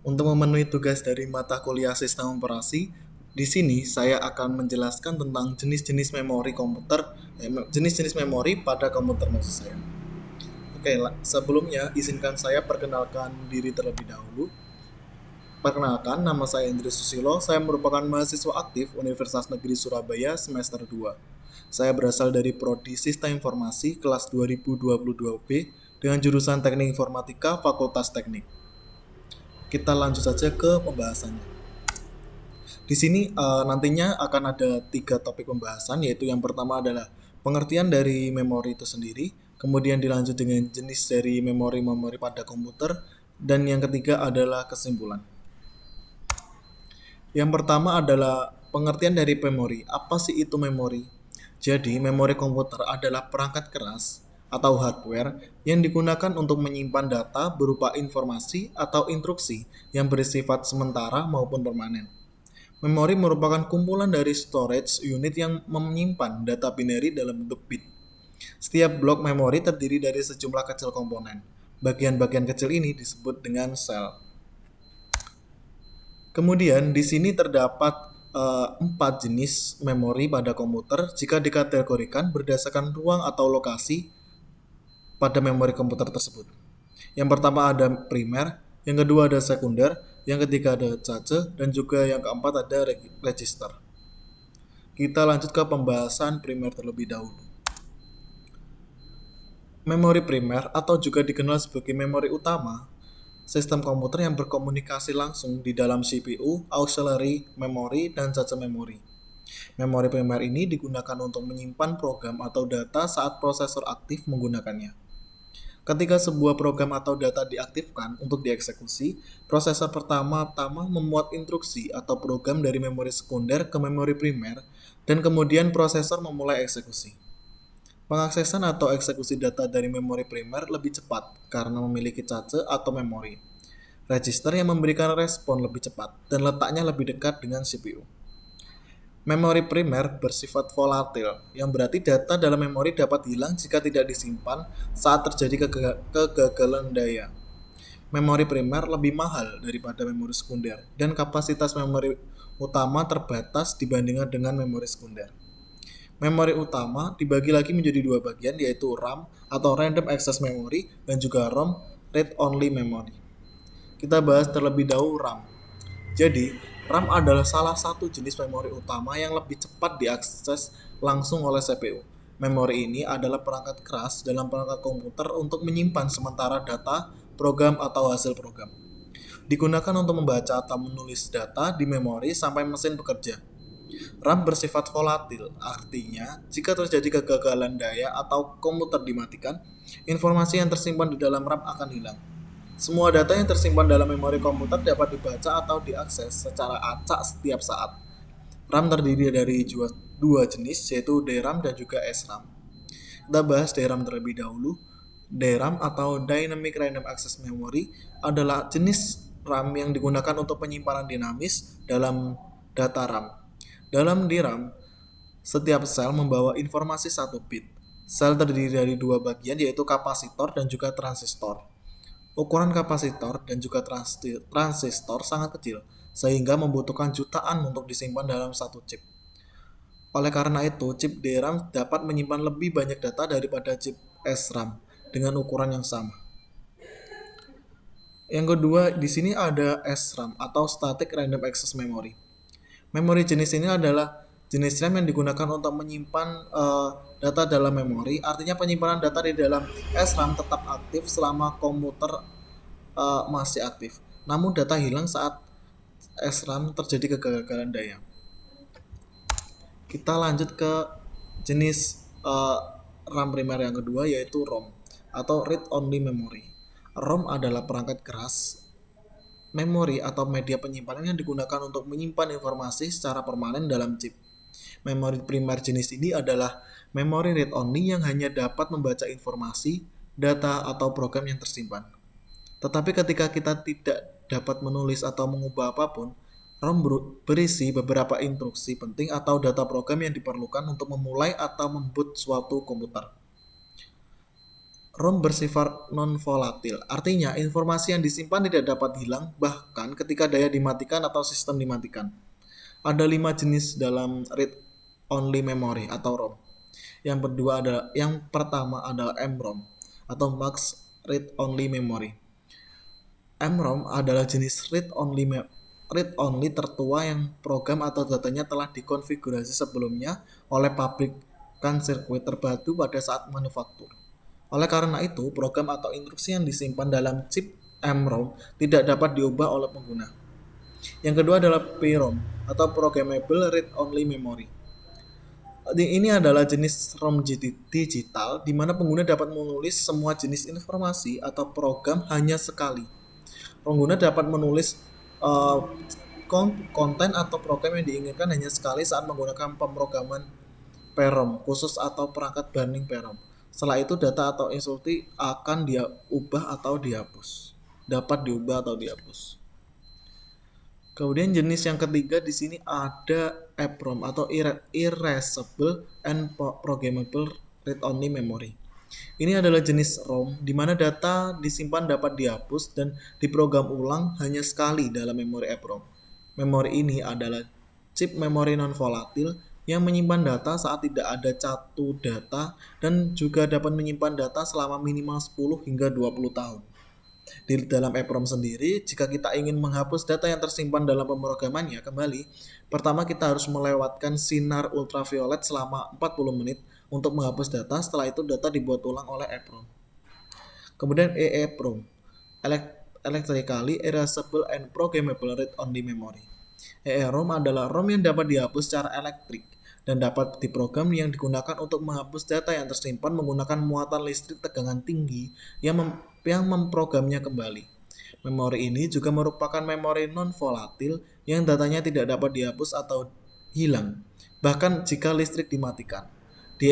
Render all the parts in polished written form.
Untuk memenuhi tugas dari mata kuliah sistem operasi, di sini saya akan menjelaskan tentang jenis-jenis memori komputer, jenis-jenis memori pada komputer maksud saya. Oke, sebelumnya izinkan saya perkenalkan diri terlebih dahulu. Perkenalkan, nama saya Indri Susilo. Saya merupakan mahasiswa aktif Universitas Negeri Surabaya semester 2. Saya berasal dari Prodi Sistem Informasi kelas 2022B dengan jurusan Teknik Informatika Fakultas Teknik. Kita lanjut saja ke pembahasannya. Di sini nantinya akan ada 3 topik pembahasan, yaitu yang pertama adalah pengertian dari memori itu sendiri, kemudian dilanjut dengan jenis dari memori-memori pada komputer, dan yang ketiga adalah kesimpulan. Yang pertama adalah pengertian dari memori. Apa sih itu memori? Jadi, memori komputer adalah perangkat keras atau hardware yang digunakan untuk menyimpan data berupa informasi atau instruksi yang bersifat sementara maupun permanen. Memori merupakan kumpulan dari storage unit yang menyimpan data binary dalam bentuk bit. Setiap blok memori terdiri dari sejumlah kecil komponen. Bagian-bagian kecil ini disebut dengan sel. Kemudian di sini terdapat 4 jenis memori pada komputer jika dikategorikan berdasarkan ruang atau lokasi pada memori komputer tersebut. Yang pertama ada primer, yang kedua ada sekunder, yang ketiga ada cache, dan juga yang keempat ada register. Kita lanjut ke pembahasan primer terlebih dahulu. Memori primer atau juga dikenal sebagai memori utama sistem komputer yang berkomunikasi langsung di dalam CPU, auxiliary memory, dan cache memory. Memori primer ini digunakan untuk menyimpan program atau data saat prosesor aktif menggunakannya. Ketika sebuah program atau data diaktifkan untuk dieksekusi, prosesor pertama-tama memuat instruksi atau program dari memori sekunder ke memori primer, dan kemudian prosesor memulai eksekusi. Pengaksesan atau eksekusi data dari memori primer lebih cepat karena memiliki cache atau memori. Register yang memberikan respon lebih cepat dan letaknya lebih dekat dengan CPU. Memori primer bersifat volatil, yang berarti data dalam memori dapat hilang jika tidak disimpan saat terjadi kegagalan daya. Memori primer lebih mahal daripada memori sekunder, dan kapasitas memori utama terbatas dibandingkan dengan memori sekunder. Memori utama dibagi lagi menjadi 2 bagian, yaitu RAM atau Random Access Memory dan juga ROM, Read Only Memory. Kita bahas terlebih dahulu RAM. Jadi, RAM adalah salah satu jenis memori utama yang lebih cepat diakses langsung oleh CPU. Memori ini adalah perangkat keras dalam perangkat komputer untuk menyimpan sementara data, program, atau hasil program. Digunakan untuk membaca atau menulis data di memori sampai mesin bekerja. RAM bersifat volatil, artinya jika terjadi kegagalan daya atau komputer dimatikan, informasi yang tersimpan di dalam RAM akan hilang. Semua data yang tersimpan dalam memori komputer dapat dibaca atau diakses secara acak setiap saat. RAM terdiri dari 2 jenis, yaitu DRAM dan juga SRAM. Kita bahas DRAM terlebih dahulu. DRAM atau Dynamic Random Access Memory adalah jenis RAM yang digunakan untuk penyimpanan dinamis dalam data RAM. Dalam DRAM, setiap sel membawa informasi 1 bit. Sel terdiri dari 2 bagian, yaitu kapasitor dan juga transistor. Ukuran kapasitor dan juga transistor sangat kecil, sehingga membutuhkan jutaan untuk disimpan dalam satu chip. Oleh karena itu, chip DRAM dapat menyimpan lebih banyak data daripada chip SRAM dengan ukuran yang sama. Yang kedua, di sini ada SRAM atau Static Random Access Memory. Memori jenis ini adalah jenis RAM yang digunakan untuk menyimpan data dalam memori. Artinya penyimpanan data di dalam SRAM tetap aktif selama komputer masih aktif. Namun data hilang saat SRAM terjadi kegagalan daya. Kita lanjut ke jenis RAM primer yang kedua, yaitu ROM atau Read Only Memory. ROM adalah perangkat keras memori atau media penyimpanan yang digunakan untuk menyimpan informasi secara permanen dalam chip. Memori primer jenis ini adalah memori read only yang hanya dapat membaca informasi, data, atau program yang tersimpan. Tetapi ketika kita tidak dapat menulis atau mengubah apapun, ROM berisi beberapa instruksi penting atau data program yang diperlukan untuk memulai atau memboot suatu komputer. ROM bersifat non-volatil, artinya informasi yang disimpan tidak dapat hilang bahkan ketika daya dimatikan atau sistem dimatikan. Ada 5 jenis dalam read-only memory atau ROM. Yang pertama adalah MROM atau Max Read-Only Memory. MROM adalah jenis read-only tertua yang program atau datanya telah dikonfigurasi sebelumnya oleh pabrikan sirkuit terpadu pada saat manufaktur. Oleh karena itu, program atau instruksi yang disimpan dalam chip MROM tidak dapat diubah oleh pengguna. Yang kedua adalah PROM atau Programmable Read-Only Memory. Ini adalah jenis ROM digital di mana pengguna dapat menulis semua jenis informasi atau program hanya sekali. Pengguna dapat menulis konten atau program yang diinginkan hanya sekali saat menggunakan pemrograman PROM khusus atau perangkat burning PROM. Setelah itu data atau instruksi akan diubah atau dihapus. Dapat diubah atau dihapus. Kemudian jenis yang ketiga di sini ada EPROM atau Erasable and Programmable Read-Only Memory. Ini adalah jenis ROM di mana data disimpan dapat dihapus dan diprogram ulang hanya sekali dalam memori EPROM. Memori ini adalah chip memori non-volatil yang menyimpan data saat tidak ada satu data dan juga dapat menyimpan data selama minimal 10 hingga 20 tahun. Di dalam EPROM sendiri, jika kita ingin menghapus data yang tersimpan dalam pemrogramannya kembali, pertama kita harus melewatkan sinar ultraviolet selama 40 menit untuk menghapus data. Setelah itu data dibuat ulang oleh EPROM. Kemudian EEPROM, Electrically Erasable and Programmable Read-Only Memory. EEPROM adalah ROM yang dapat dihapus secara elektrik dan dapat diprogram yang digunakan untuk menghapus data yang tersimpan menggunakan muatan listrik tegangan tinggi yang memprogramnya kembali. Memori ini juga merupakan memori non-volatil yang datanya tidak dapat dihapus atau hilang, bahkan jika listrik dimatikan. Di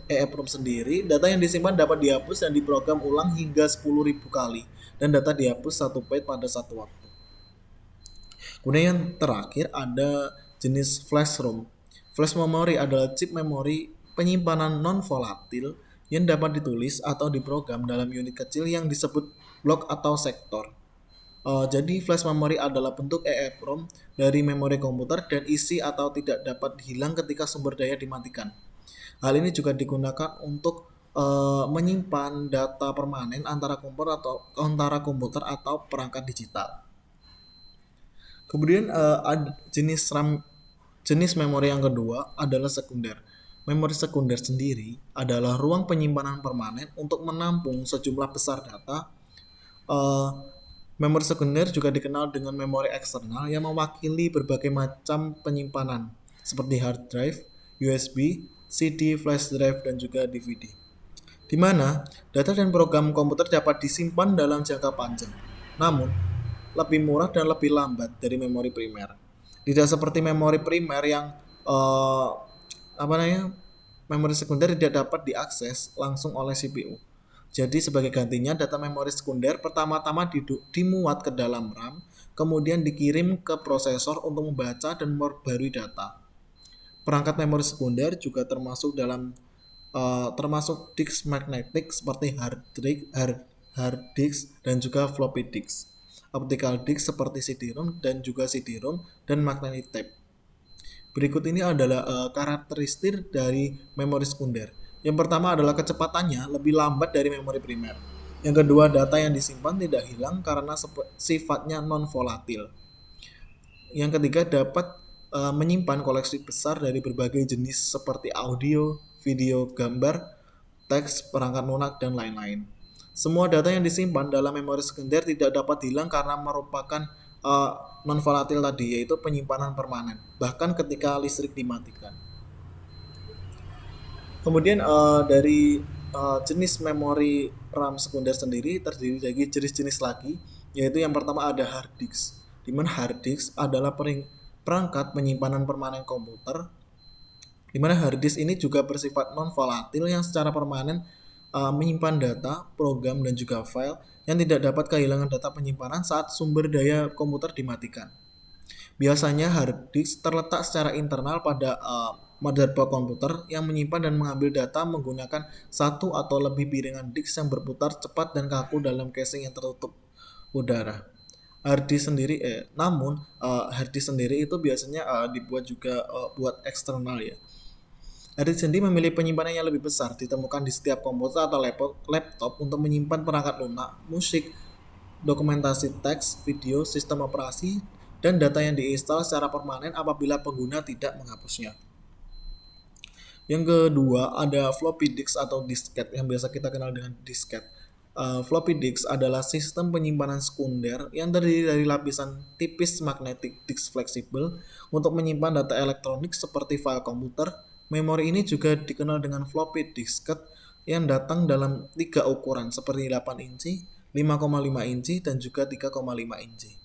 EEPROM sendiri, data yang disimpan dapat dihapus dan diprogram ulang hingga 10.000 kali, dan data dihapus 1 byte pada satu waktu. Kemudian yang terakhir ada jenis flash ROM. Flash memory adalah chip memori penyimpanan non-volatil yang dapat ditulis atau diprogram dalam unit kecil yang disebut blok atau sektor. Jadi flash memory adalah bentuk EEPROM dari memori komputer dan isi atau tidak dapat hilang ketika sumber daya dimatikan. Hal ini juga digunakan untuk menyimpan data permanen antara komputer atau perangkat digital. Kemudian jenis memori yang kedua adalah sekunder. Memori sekunder sendiri adalah ruang penyimpanan permanen untuk menampung sejumlah besar data. Memori sekunder juga dikenal dengan memori eksternal yang mewakili berbagai macam penyimpanan seperti hard drive, USB, CD, flash drive, dan juga DVD. Di mana data dan program komputer dapat disimpan dalam jangka panjang, namun lebih murah dan lebih lambat dari memori primer. Tidak seperti memori primer yang memori sekunder tidak dapat diakses langsung oleh CPU. Jadi sebagai gantinya data memori sekunder pertama-tama dimuat ke dalam RAM, kemudian dikirim ke prosesor untuk membaca dan memperbarui data. Perangkat memori sekunder juga termasuk disk magnetik seperti hard disk dan juga floppy disk. Optical disk seperti CD-ROM dan juga CD-ROM dan magnetic tape. Berikut ini adalah karakteristik dari memori sekunder. Yang pertama adalah kecepatannya lebih lambat dari memori primer. Yang kedua, data yang disimpan tidak hilang karena sifatnya non-volatil. Yang ketiga, dapat menyimpan koleksi besar dari berbagai jenis seperti audio, video, gambar, teks, perangkat lunak, dan lain-lain. Semua data yang disimpan dalam memori sekunder tidak dapat hilang karena merupakan non-volatil tadi, yaitu penyimpanan permanen, bahkan ketika listrik dimatikan. Kemudian dari jenis memori RAM sekunder sendiri terdiri dari jenis-jenis lagi, yaitu yang pertama ada hard disk, di mana hard disk adalah perangkat penyimpanan permanen komputer, di mana hard disk ini juga bersifat non-volatil yang secara permanen menyimpan data, program, dan juga file yang tidak dapat kehilangan data penyimpanan saat sumber daya komputer dimatikan. Biasanya hard disk terletak secara internal pada motherboard komputer yang menyimpan dan mengambil data menggunakan satu atau lebih piringan disk yang berputar cepat dan kaku dalam casing yang tertutup udara. Hard disk sendiri itu biasanya dibuat juga buat eksternal ya. Hard disk sendiri memilih penyimpanan yang lebih besar, ditemukan di setiap komputer atau laptop untuk menyimpan perangkat lunak, musik, dokumentasi teks, video, sistem operasi, dan data yang diinstal secara permanen apabila pengguna tidak menghapusnya. Yang kedua ada floppy disk atau disket yang biasa kita kenal dengan disket. Floppy disk adalah sistem penyimpanan sekunder yang terdiri dari lapisan tipis magnetic disk fleksibel untuk menyimpan data elektronik seperti file komputer. Memori ini juga dikenal dengan floppy disket yang datang dalam 3 ukuran seperti 8 inci, 5,5 inci, dan juga 3,5 inci.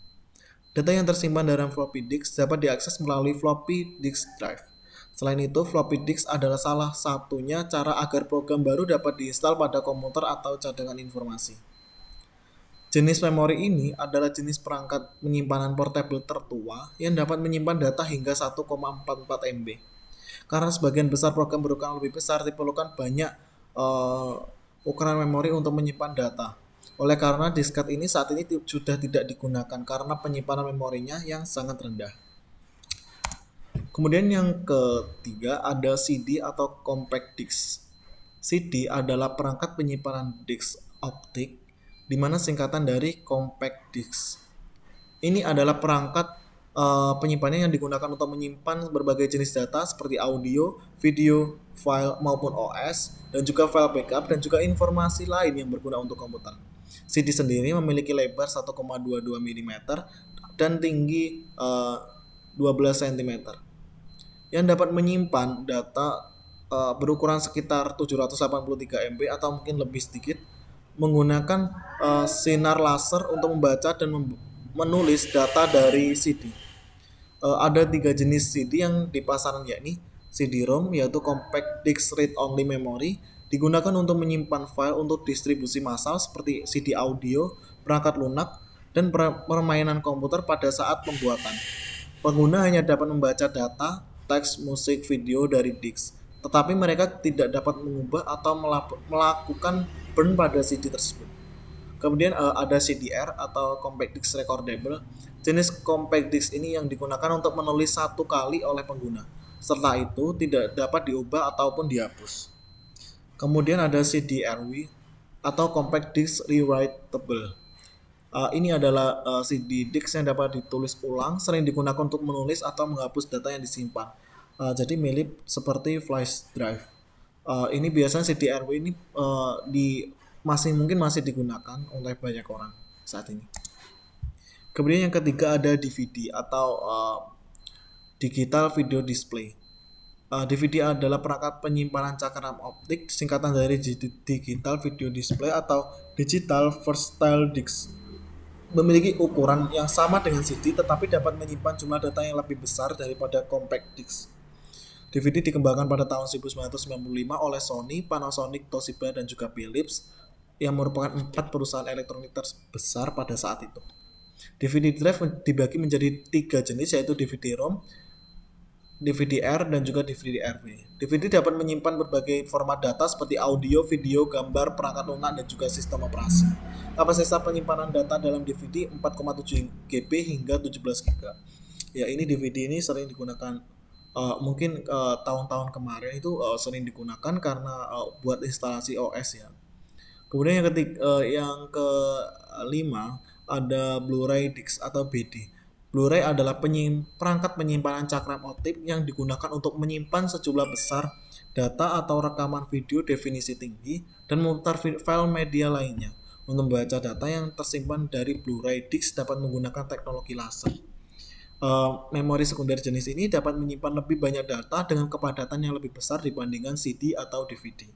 Data yang tersimpan dalam floppy disk dapat diakses melalui floppy disk drive. Selain itu, floppy disk adalah salah satunya cara agar program baru dapat diinstal pada komputer atau cadangan informasi. Jenis memori ini adalah jenis perangkat penyimpanan portable tertua yang dapat menyimpan data hingga 1,44 MB. Karena sebagian besar program berukuran lebih besar, diperlukan banyak ukuran memori untuk menyimpan data. Oleh karena disket ini saat ini sudah tidak digunakan karena penyimpanan memorinya yang sangat rendah. Kemudian yang ketiga ada CD atau compact disc. CD adalah perangkat penyimpanan disk optik di mana singkatan dari compact disc. Ini adalah perangkat penyimpanan yang digunakan untuk menyimpan berbagai jenis data seperti audio, video, file maupun OS, dan juga file backup dan juga informasi lain yang berguna untuk komputer. CD sendiri memiliki lebar 1,22 mm dan tinggi 12 cm yang dapat menyimpan data berukuran sekitar 783 MB atau mungkin lebih sedikit menggunakan sinar laser untuk membaca dan menulis data dari CD. Ada 3 jenis CD yang di pasaran yakni CD-ROM yaitu Compact Disc Read Only Memory digunakan untuk menyimpan file untuk distribusi massal seperti CD audio, perangkat lunak, dan permainan komputer pada saat pembuatan. Pengguna hanya dapat membaca data, teks, musik, video dari disk, tetapi mereka tidak dapat mengubah atau melakukan burn pada CD tersebut. Kemudian ada CDR atau Compact Disc Recordable. Jenis Compact Disc ini yang digunakan untuk menulis satu kali oleh pengguna. Setelah itu tidak dapat diubah ataupun dihapus. Kemudian ada CDRW atau Compact Disc Rewritable. Ini adalah CD disk yang dapat ditulis ulang, sering digunakan untuk menulis atau menghapus data yang disimpan. Jadi mirip seperti flash drive. Ini biasanya CDRW ini mungkin masih digunakan oleh banyak orang saat ini. Kemudian yang ketiga ada DVD atau Digital Video Display. DVD adalah perangkat penyimpanan cakram optik, singkatan dari Digital Video Display atau Digital Versatile Disc. Memiliki ukuran yang sama dengan CD tetapi dapat menyimpan jumlah data yang lebih besar daripada compact disc. DVD dikembangkan pada tahun 1995 oleh Sony, Panasonic, Toshiba, dan juga Philips yang merupakan 4 perusahaan elektronik terbesar pada saat itu. DVD drive dibagi menjadi 3 jenis yaitu DVD-ROM, DVD-R, dan juga DVD-RW. DVD dapat menyimpan berbagai format data seperti audio, video, gambar, perangkat lunak, dan juga sistem operasi. Kapasitas penyimpanan data dalam DVD 4,7 GB hingga 17 GB. Ya, ini DVD ini sering digunakan mungkin tahun-tahun kemarin itu sering digunakan karena buat instalasi OS ya. Kemudian yang kelima ada Blu-ray disc atau BD. Blu-ray adalah perangkat penyimpanan cakram optik yang digunakan untuk menyimpan sejumlah besar data atau rekaman video definisi tinggi dan memutar file media lainnya. Untuk membaca data yang tersimpan dari Blu-ray disc dapat menggunakan teknologi laser. Memori sekunder jenis ini dapat menyimpan lebih banyak data dengan kepadatan yang lebih besar dibandingkan CD atau DVD.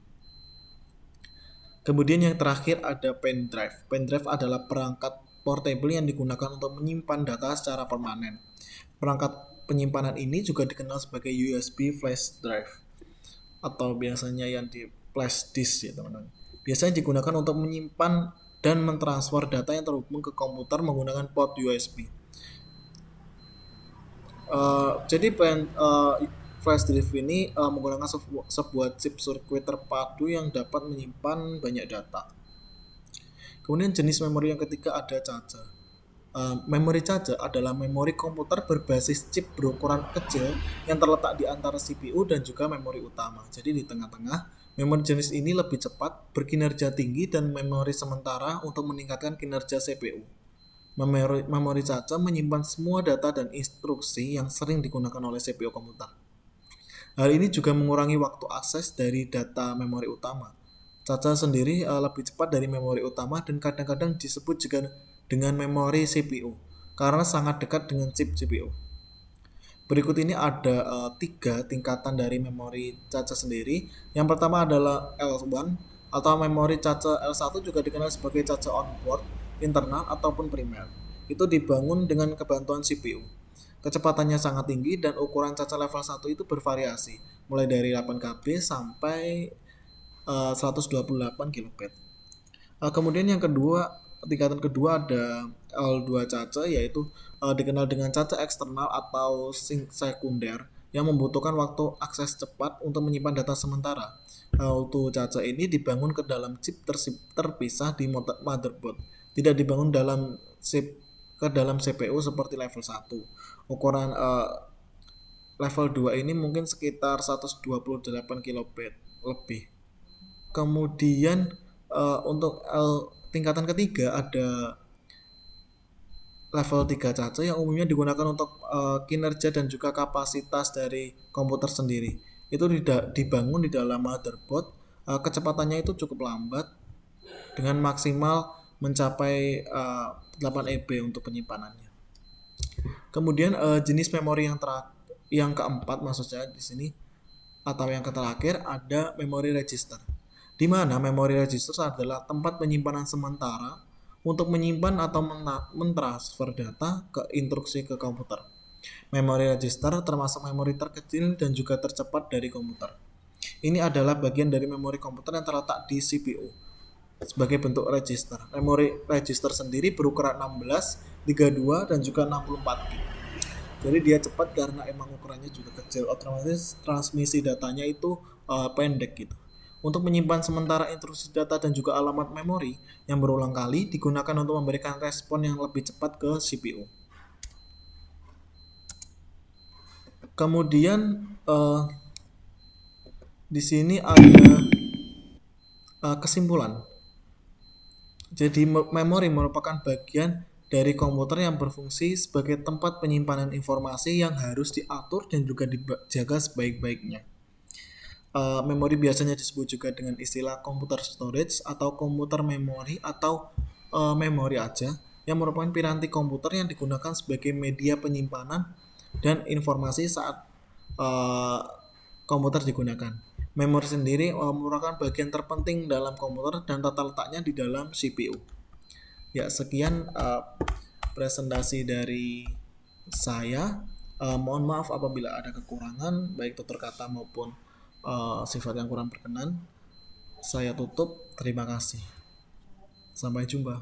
Kemudian yang terakhir ada pen drive. Pen drive adalah perangkat portable yang digunakan untuk menyimpan data secara permanen. Perangkat penyimpanan ini juga dikenal sebagai USB flash drive atau biasanya yang di flash disk ya teman-teman. Biasanya digunakan untuk menyimpan dan mentransfer data yang terhubung ke komputer menggunakan port USB. Jadi flash drive ini menggunakan sebuah chip sirkuit terpadu yang dapat menyimpan banyak data. Kemudian jenis memori yang ketiga ada cache. Memori cache adalah memori komputer berbasis chip berukuran kecil yang terletak di antara CPU dan juga memori utama. Jadi di tengah-tengah, memori jenis ini lebih cepat, berkinerja tinggi, dan memori sementara untuk meningkatkan kinerja CPU. Memori cache menyimpan semua data dan instruksi yang sering digunakan oleh CPU komputer. Hal ini juga mengurangi waktu akses dari data memori utama. Cache sendiri lebih cepat dari memori utama dan kadang-kadang disebut juga dengan memori CPU karena sangat dekat dengan chip CPU. Berikut ini ada 3 tingkatan dari memori cache sendiri. Yang pertama adalah L1 atau memori cache L1 juga dikenal sebagai cache onboard, internal ataupun primer. Itu dibangun dengan kebantuan CPU. Kecepatannya sangat tinggi dan ukuran cache level 1 itu bervariasi, mulai dari 8KB sampai 128 KB. Kemudian yang kedua, tingkatan kedua ada L2 cache, yaitu dikenal dengan cache eksternal atau sekunder yang membutuhkan waktu akses cepat untuk menyimpan data sementara. L2 cache ini dibangun ke dalam chip terpisah di motherboard, tidak dibangun ke dalam CPU seperti level 1. Ukuran level 2 ini mungkin sekitar 128 KB lebih. Kemudian untuk tingkatan ketiga ada level 3 cache yang umumnya digunakan untuk kinerja dan juga kapasitas dari komputer sendiri. Itu dibangun di dalam motherboard. Kecepatannya itu cukup lambat dengan maksimal mencapai 8 EB untuk penyimpanannya. Kemudian jenis memori yang keempat maksudnya di sini atau yang terakhir ada memori register. Di mana memori register adalah tempat penyimpanan sementara untuk menyimpan atau mentransfer data ke instruksi ke komputer. Memori register termasuk memori terkecil dan juga tercepat dari komputer. Ini adalah bagian dari memori komputer yang terletak di CPU sebagai bentuk register. Memori register sendiri berukuran 16, 32 dan juga 64 bit. Jadi dia cepat karena emang ukurannya juga kecil. Otomatis transmisi datanya itu pendek gitu. Untuk menyimpan sementara instruksi data dan juga alamat memori yang berulang kali digunakan untuk memberikan respon yang lebih cepat ke CPU. Kemudian di sini ada kesimpulan. Jadi memori merupakan bagian dari komputer yang berfungsi sebagai tempat penyimpanan informasi yang harus diatur dan juga dijaga sebaik-baiknya. Memori biasanya disebut juga dengan istilah komputer storage atau komputer memori atau memori aja, yang merupakan piranti komputer yang digunakan sebagai media penyimpanan dan informasi saat komputer digunakan. Memori sendiri merupakan bagian terpenting dalam komputer dan tata letaknya di dalam CPU. Ya, sekian presentasi dari saya. Mohon maaf apabila ada kekurangan baik tutur kata maupun sifat yang kurang berkenan. Saya tutup. Terima kasih. Sampai jumpa.